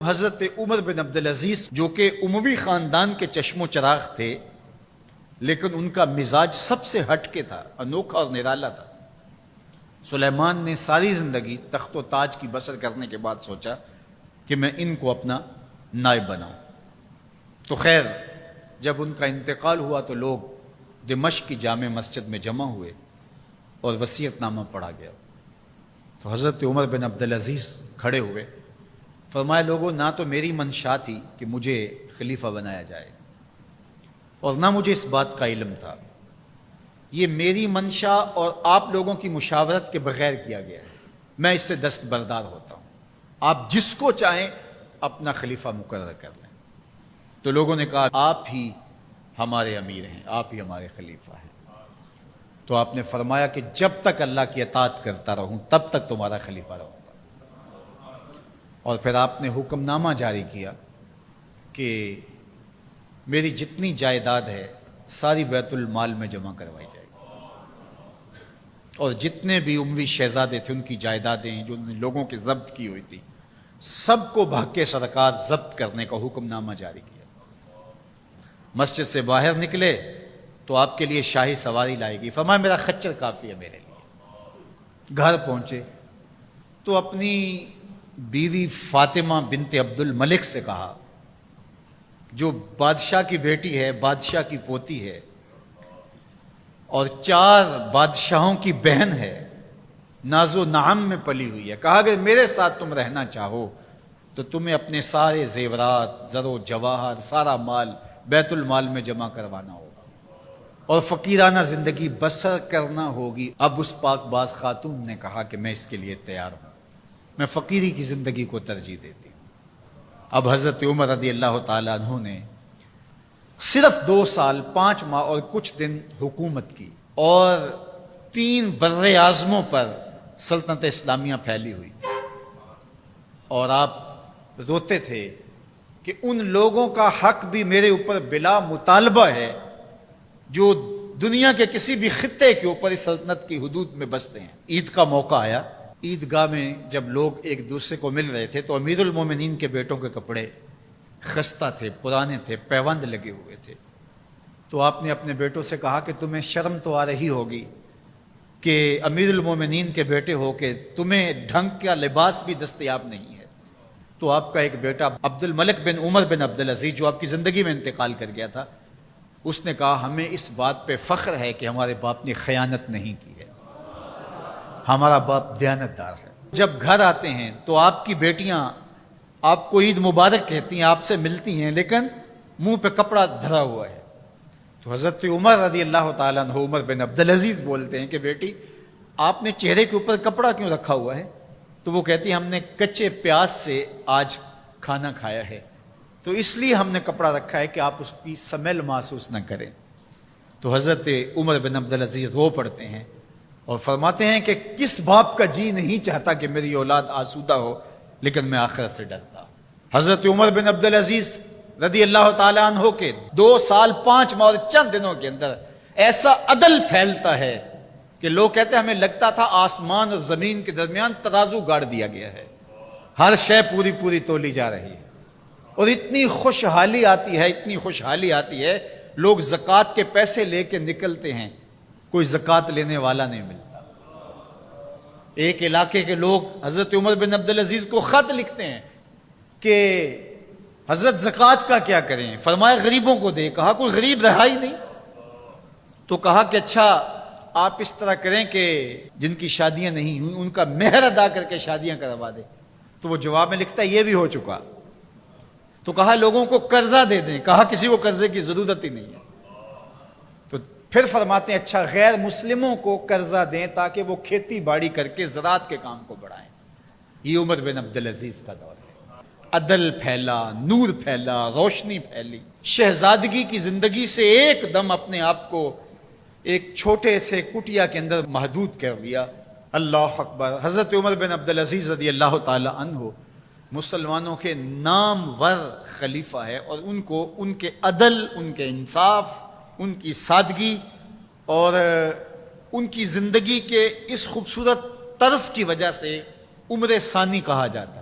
حضرت عمر بن عبدالعزیز جو کہ اموی خاندان کے چشم و چراغ تھے، لیکن ان کا مزاج سب سے ہٹ کے تھا، انوکھا اور نرالا تھا۔ سلیمان نے ساری زندگی تخت و تاج کی بسر کرنے کے بعد سوچا کہ میں ان کو اپنا نائب بناؤں۔ تو خیر، جب ان کا انتقال ہوا تو لوگ دمشق کی جامع مسجد میں جمع ہوئے اور وصیت نامہ پڑھا گیا۔ تو حضرت عمر بن عبدالعزیز کھڑے ہوئے، فرمایا لوگوں، نہ تو میری منشا تھی کہ مجھے خلیفہ بنایا جائے اور نہ مجھے اس بات کا علم تھا، یہ میری منشا اور آپ لوگوں کی مشاورت کے بغیر کیا گیا ہے، میں اس سے دستبردار ہوتا ہوں، آپ جس کو چاہیں اپنا خلیفہ مقرر کر لیں۔ تو لوگوں نے کہا آپ ہی ہمارے امیر ہیں، آپ ہی ہمارے خلیفہ ہیں۔ تو آپ نے فرمایا کہ جب تک اللہ کی اطاعت کرتا رہوں تب تک تمہارا خلیفہ رہوں گا۔ اور پھر آپ نے حکم نامہ جاری کیا کہ میری جتنی جائیداد ہے ساری بیت المال میں جمع کروائی جائے گی، اور جتنے بھی اموی شہزادے تھے ان کی جائیدادیں جو لوگوں کے ضبط کی ہوئی تھی سب کو بھگ کے سرکار ضبط کرنے کا حکم نامہ جاری کیا۔ مسجد سے باہر نکلے تو آپ کے لیے شاہی سواری لائے گی، فرمایا میرا خچر کافی ہے میرے لیے۔ گھر پہنچے تو اپنی بیوی فاطمہ بنت عبد الملک سے کہا، جو بادشاہ کی بیٹی ہے، بادشاہ کی پوتی ہے اور 4 بادشاہوں کی بہن ہے، ناز و نعم میں پلی ہوئی ہے، کہا اگر میرے ساتھ تم رہنا چاہو تو تمہیں اپنے سارے زیورات، زر و جواہر، سارا مال بیت المال میں جمع کروانا ہوگا اور فقیرانہ زندگی بسر کرنا ہوگی۔ اب اس پاک باز خاتون نے کہا کہ میں اس کے لیے تیار ہوں، میں فقیری کی زندگی کو ترجیح دیتی ہوں۔ اب حضرت عمر رضی اللہ تعالیٰ عنہ نے صرف 2 سال 5 ماہ اور کچھ دن حکومت کی اور 3 بر اعظموں پر سلطنت اسلامیہ پھیلی ہوئی تھی، اور آپ روتے تھے کہ ان لوگوں کا حق بھی میرے اوپر بلا مطالبہ ہے جو دنیا کے کسی بھی خطے کے اوپر اس سلطنت کی حدود میں بستے ہیں۔ عید کا موقع آیا، عیدگاہ میں جب لوگ ایک دوسرے کو مل رہے تھے تو امیر المومنین کے بیٹوں کے کپڑے خستہ تھے، پرانے تھے، پیوند لگے ہوئے تھے۔ تو آپ نے اپنے بیٹوں سے کہا کہ تمہیں شرم تو آ رہی ہوگی کہ امیر المومنین کے بیٹے ہو کہ تمہیں ڈھنگ کا لباس بھی دستیاب نہیں ہے۔ تو آپ کا ایک بیٹا عبد الملک بن عمر بن عبدالعزیز جو آپ کی زندگی میں انتقال کر گیا تھا، اس نے کہا ہمیں اس بات پہ فخر ہے کہ ہمارے باپ نے خیانت نہیں کی ہے، ہمارا باپ دیانتدار ہے۔ جب گھر آتے ہیں تو آپ کی بیٹیاں آپ کو عید مبارک کہتی ہیں، آپ سے ملتی ہیں، لیکن منہ پہ کپڑا دھرا ہوا ہے۔ تو حضرت عمر رضی اللہ تعالیٰ عنہ عمر بن عبدالعزیز بولتے ہیں کہ بیٹی آپ نے چہرے کے اوپر کپڑا کیوں رکھا ہوا ہے؟ تو وہ کہتی ہیں ہم نے کچے پیاز سے آج کھانا کھایا ہے، تو اس لیے ہم نے کپڑا رکھا ہے کہ آپ اس کی سمیل محسوس نہ کریں۔ تو حضرت عمر بن عبدالعزیز رو پڑتے ہیں اور فرماتے ہیں کہ کس باپ کا جی نہیں چاہتا کہ میری اولاد آسودہ ہو، لیکن میں آخرت سے ڈرتا۔ حضرت عمر بن عبدالعزیز رضی اللہ تعالیٰ عنہ کے 2 سال 5 ماہ اور چند دنوں کے اندر ایسا عدل پھیلتا ہے کہ لوگ کہتے ہیں ہمیں لگتا تھا آسمان اور زمین کے درمیان ترازو گاڑ دیا گیا ہے، ہر شے پوری پوری تولی جا رہی ہے، اور اتنی خوشحالی آتی ہے، اتنی خوشحالی آتی ہے، لوگ زکوٰۃ کے پیسے لے کے نکلتے ہیں، کوئی زکوٰۃ لینے والا نہیں ملتا۔ ایک علاقے کے لوگ حضرت عمر بن عبدالعزیز کو خط لکھتے ہیں کہ حضرت زکوٰۃ کا کیا کریں؟ فرمایا غریبوں کو دے۔ کہا کوئی غریب رہا ہی نہیں۔ تو کہا کہ اچھا آپ اس طرح کریں کہ جن کی شادیاں نہیں ہوئی ان کا مہر ادا کر کے شادیاں کروا دیں۔ تو وہ جواب میں لکھتا ہے یہ بھی ہو چکا۔ تو کہا لوگوں کو قرضہ دے دیں۔ کہا کسی کو قرضے کی ضرورت ہی نہیں ہے۔ تو پھر فرماتے ہیں اچھا غیر مسلموں کو قرضہ دیں تاکہ وہ کھیتی باڑی کر کے زراعت کے کام کو بڑھائیں۔ یہ عمر بن عبدالعزیز کا دور ہے۔ عدل پھیلا، نور پھیلا، روشنی پھیلی۔ شہزادگی کی زندگی سے ایک دم اپنے آپ کو ایک چھوٹے سے کٹیا کے اندر محدود کر دیا۔ اللہ اکبر۔ حضرت عمر بن عبدالعزیز رضی اللہ تعالی عنہ مسلمانوں کے نامور خلیفہ ہے، اور ان کو ان کے عدل، ان کے انصاف، ان کی سادگی اور ان کی زندگی کے اس خوبصورت طرز کی وجہ سے عمر ثانی کہا جاتا ہے۔